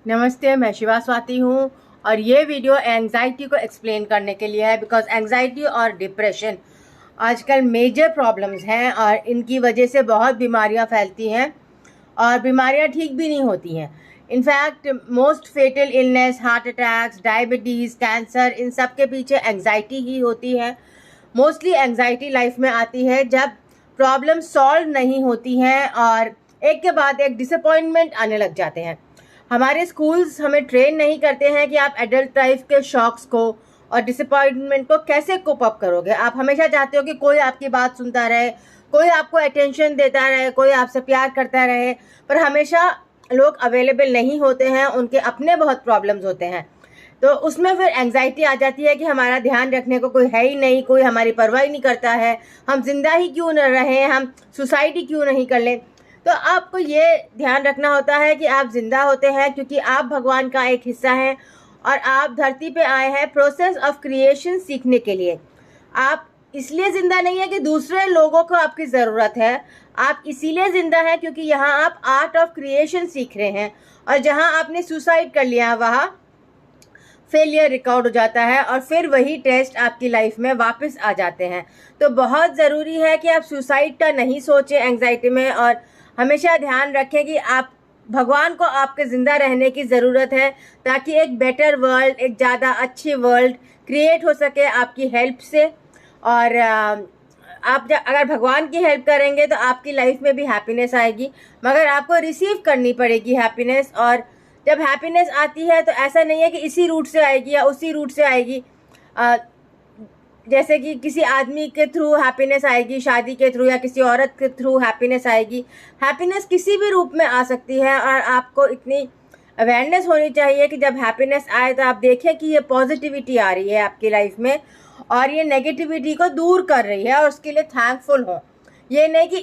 नमस्ते, मैं शिवा स्वाति हूँ और ये वीडियो एंजाइटी को एक्सप्लेन करने के लिए है बिकॉज एंजाइटी और डिप्रेशन आजकल मेजर प्रॉब्लम्स हैं और इनकी वजह से बहुत बीमारियाँ फैलती हैं और बीमारियाँ ठीक भी नहीं होती हैं। In fact most fatal illness, heart attacks, diabetes, cancer, इन सब के पीछे एंजाइटी ही होती है। मोस्टली एंजाइटी लाइफ में आती है जब प्रॉब्लम सॉल्व नहीं होती हैं और एक के बाद एक डिसअपॉइंटमेंट आने लग जाते हैं। हमारे स्कूल्स हमें ट्रेन नहीं करते हैं कि आप एडल्ट लाइफ के शॉक्स को और डिसअपॉइंटमेंट को कैसे कोप अप करोगे। आप हमेशा चाहते हो कि कोई आपकी बात सुनता रहे, कोई आपको अटेंशन देता रहे, कोई आपसे प्यार करता रहे, पर हमेशा लोग अवेलेबल नहीं होते हैं, उनके अपने बहुत प्रॉब्लम्स होते हैं। तो उसमें फिर एंजाइटी आ जाती है कि हमारा ध्यान रखने को कोई है ही नहीं, कोई हमारी परवाह ही नहीं करता है, हम जिंदा ही क्यों न रहें, हम सुसाइड ही क्यों नहीं कर लें। तो आपको ये ध्यान रखना होता है कि आप जिंदा होते हैं क्योंकि आप भगवान का एक हिस्सा हैं और आप धरती पे आए हैं प्रोसेस ऑफ क्रिएशन सीखने के लिए। आप इसलिए जिंदा नहीं है कि दूसरे लोगों को आपकी ज़रूरत है, आप इसीलिए जिंदा हैं क्योंकि यहाँ आप आर्ट ऑफ क्रिएशन सीख रहे हैं और जहाँ आपने सुसाइड कर लिया वहाँ फेलियर रिकॉर्ड हो जाता है और फिर वही टेस्ट आपकी लाइफ में वापस आ जाते हैं। तो बहुत ज़रूरी है कि आप सुसाइड का नहीं सोचें एंजाइटी में और हमेशा ध्यान रखें कि आप भगवान को आपके ज़िंदा रहने की ज़रूरत है ताकि एक बेटर वर्ल्ड, एक ज़्यादा अच्छी वर्ल्ड क्रिएट हो सके आपकी हेल्प से। और आप अगर भगवान की हेल्प करेंगे तो आपकी लाइफ में भी हैप्पीनेस आएगी, मगर आपको रिसीव करनी पड़ेगी हैप्पीनेस। और जब हैप्पीनेस आती है तो ऐसा नहीं है कि इसी रूट से आएगी या उसी रूट से आएगी। जैसे कि किसी आदमी के थ्रू हैप्पीनेस आएगी, शादी के थ्रू, या किसी औरत के थ्रू हैप्पीनेस आएगी। हैप्पीनेस किसी भी रूप में आ सकती है और आपको इतनी अवेयरनेस होनी चाहिए कि जब हैप्पीनेस आए तो आप देखें कि ये पॉजिटिविटी आ रही है आपकी लाइफ में और ये नेगेटिविटी को दूर कर रही है और उसके लिए थैंकफुल हो। ये नहीं कि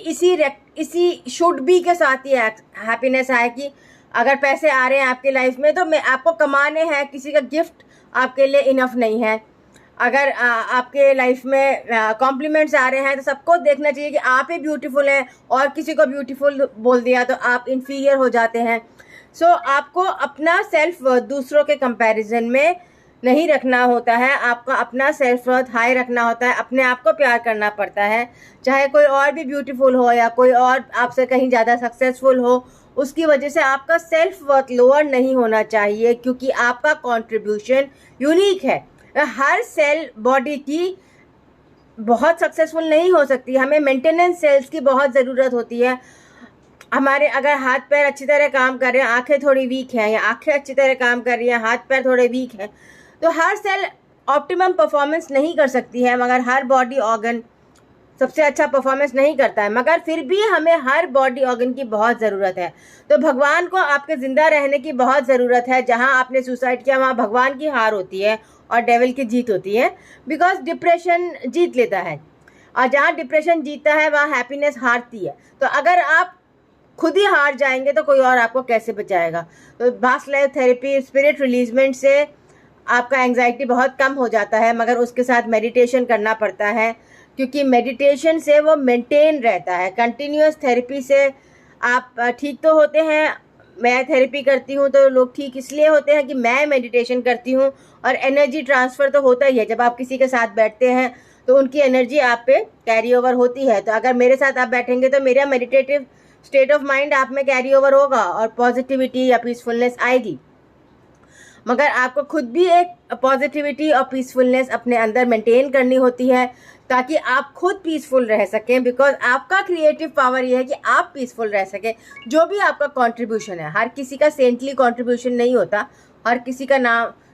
इसी शुड बी के साथ ही हैप्पीनेस आए कि अगर पैसे आ रहे हैं आपकी लाइफ में तो मैं आपको कमाने हैं, किसी का गिफ्ट आपके लिए इनफ नहीं है। अगर आपके लाइफ में कॉम्प्लीमेंट्स आ रहे हैं तो सबको देखना चाहिए कि आप ही ब्यूटीफुल हैं और किसी को ब्यूटीफुल बोल दिया तो आप इन्फीरियर हो जाते हैं। सो आपको अपना सेल्फ वर्थ दूसरों के कंपैरिजन में नहीं रखना होता है, आपका अपना सेल्फ वर्थ हाई रखना होता है, अपने आप को प्यार करना पड़ता है। चाहे कोई और भी ब्यूटीफुल हो या कोई और आपसे कहीं ज़्यादा सक्सेसफुल हो, उसकी वजह से आपका सेल्फ वर्थ लोअर नहीं होना चाहिए क्योंकि आपका कंट्रीब्यूशन यूनिक है। हर सेल बॉडी की बहुत सक्सेसफुल नहीं हो सकती, हमें मेंटेनेंस सेल्स की बहुत ज़रूरत होती है। हमारे अगर हाथ पैर अच्छी तरह काम कर रहे हैं, आंखें थोड़ी वीक हैं या आंखें अच्छी तरह काम कर रही हैं, हाथ पैर थोड़े वीक हैं, तो हर सेल ऑप्टिमम परफॉर्मेंस नहीं कर सकती है, मगर हर बॉडी ऑर्गन सबसे अच्छा परफॉर्मेंस नहीं करता है, मगर फिर भी हमें हर बॉडी ऑर्गन की बहुत ज़रूरत है। तो भगवान को आपके ज़िंदा रहने की बहुत ज़रूरत है। जहाँ आपने सुसाइड किया वहाँ भगवान की हार होती है और डेविल की जीत होती है, बिकॉज डिप्रेशन जीत लेता है और जहाँ डिप्रेशन जीतता है वहाँ हैप्पीनेस हारती है। तो अगर आप खुद ही हार जाएंगे तो कोई और आपको कैसे बचाएगा। तो बास्ट लाइफ थेरेपी, स्पिरिट रिलीजमेंट से आपका एंजाइटी बहुत कम हो जाता है, मगर उसके साथ मेडिटेशन करना पड़ता है क्योंकि मेडिटेशन से वो मेंटेन रहता है। कंटिन्यूअस थेरेपी से आप ठीक तो होते हैं। मैं थेरेपी करती हूँ तो लोग ठीक इसलिए होते हैं कि मैं मेडिटेशन करती हूँ और एनर्जी ट्रांसफ़र तो होता ही है। जब आप किसी के साथ बैठते हैं तो उनकी एनर्जी आप पे कैरी ओवर होती है। तो अगर मेरे साथ आप बैठेंगे तो मेरा मेडिटेटिव स्टेट ऑफ माइंड आप में कैरी ओवर होगा और पॉजिटिविटी या पीसफुलनेस आएगी। मगर आपको खुद भी एक पॉजिटिविटी और पीसफुलनेस अपने अंदर मेंटेन करनी होती है ताकि आप खुद पीसफुल रह सकें। बिकॉज आपका क्रिएटिव पावर ये है कि आप पीसफुल रह सकें। जो भी आपका कंट्रीब्यूशन है, हर किसी का सेंटली कंट्रीब्यूशन नहीं होता, हर किसी का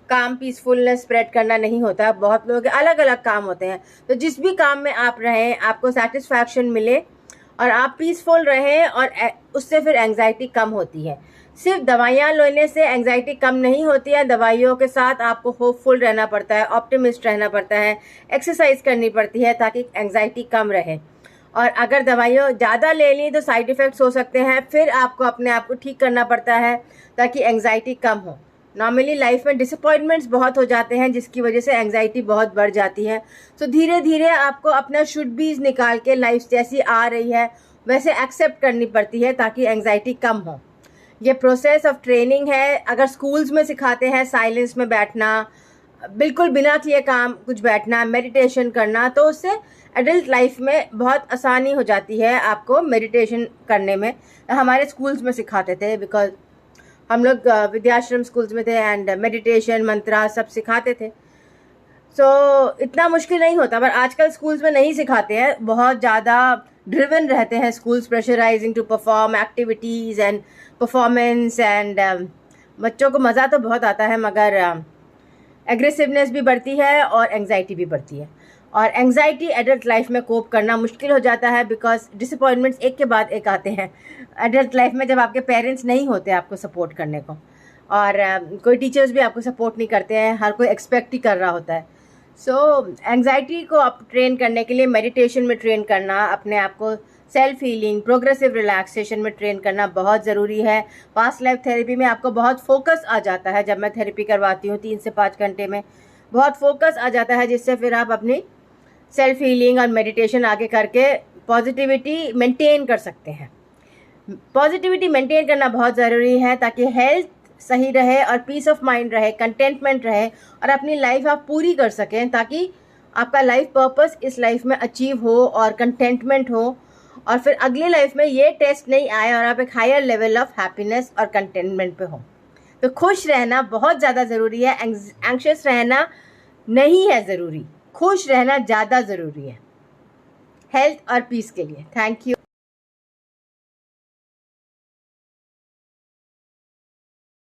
काम पीसफुलनेस स्प्रेड करना नहीं होता। बहुत लोगों के अलग अलग काम होते हैं। तो जिस भी काम में आप रहें आपको सेटिस्फैक्शन मिले और आप पीसफुल रहें और उससे फिर एंजाइटी कम होती है। सिर्फ दवाइयाँ लेने से एंजाइटी कम नहीं होती है, दवाइयों के साथ आपको होपफुल रहना पड़ता है, ऑप्टिमिस्ट रहना पड़ता है, एक्सरसाइज करनी पड़ती है ताकि एंजाइटी कम रहे। और अगर दवाइयाँ ज़्यादा ले ली तो साइड इफ़ेक्ट्स हो सकते हैं, फिर आपको अपने आप को ठीक करना पड़ता है ताकि एंजाइटी कम हो। नॉर्मली लाइफ में डिसअपॉइंटमेंट्स बहुत हो जाते हैं जिसकी वजह से एंजाइटी बहुत बढ़ जाती है। तो धीरे धीरे आपको अपना शुड बीज निकाल के लाइफ जैसी आ रही है वैसे एक्सेप्ट करनी पड़ती है ताकि एंजाइटी कम हो। ये प्रोसेस ऑफ ट्रेनिंग है। अगर स्कूल्स में सिखाते हैं साइलेंस में बैठना, बिल्कुल बिना किए काम कुछ बैठना, मेडिटेशन करना, तो उससे एडल्ट लाइफ में बहुत आसानी हो जाती है आपको मेडिटेशन करने में। हमारे स्कूल्स में सिखाते थे, बिकॉज हम लोग विद्याश्रम स्कूल्स में थे एंड मेडिटेशन मंत्रा सब सिखाते थे। इतना मुश्किल नहीं होता, पर आजकल स्कूल्स में नहीं सिखाते हैं, बहुत ज़्यादा ड्रिवन रहते हैं schools, pressurising to perform activities and performance and बच्चों को मज़ा तो बहुत आता है, मगर एग्रेसिवनेस भी बढ़ती है और एंग्जाइटी भी बढ़ती है। और एंग्जाइटी एडल्ट लाइफ में कोप करना मुश्किल हो जाता है, बिकॉज डिसअपॉइंटमेंट्स एक के बाद एक आते हैं एडल्ट लाइफ में, जब आपके पेरेंट्स नहीं होते आपको सपोर्ट करने को, और कोई टीचर्स भी आपको सपोर्ट नहीं करते हैं, हर कोई एक्सपेक्ट ही कर रहा होता है। एंग्जाइटी को आप ट्रेन करने के लिए मेडिटेशन में ट्रेन करना, अपने आप को सेल्फ हीलिंग, प्रोग्रेसिव रिलैक्सेशन में ट्रेन करना बहुत ज़रूरी है। पास्ट लाइफ थेरेपी में आपको बहुत फोकस आ जाता है, जब मैं थेरेपी करवाती हूँ 3 से 5 घंटे में बहुत फोकस आ जाता है, जिससे फिर आप अपनी सेल्फ हीलिंग और मेडिटेशन आगे करके पॉजिटिविटी मेंटेन कर सकते हैं। पॉजिटिविटी मेंटेन करना बहुत ज़रूरी है, ताकि हेल्थ सही रहे और पीस ऑफ माइंड रहे, कंटेंटमेंट रहे, और अपनी लाइफ आप पूरी कर सकें, ताकि आपका लाइफ पर्पस इस लाइफ में अचीव हो और कंटेंटमेंट हो, और फिर अगली लाइफ में ये टेस्ट नहीं आए और आप एक हायर लेवल ऑफ हैप्पीनेस और कंटेंटमेंट पे हो। तो खुश रहना बहुत ज़्यादा ज़रूरी है, एंग्शियस रहना नहीं है ज़रूरी, खुश रहना ज़्यादा ज़रूरी है हेल्थ और पीस के लिए। Thank you.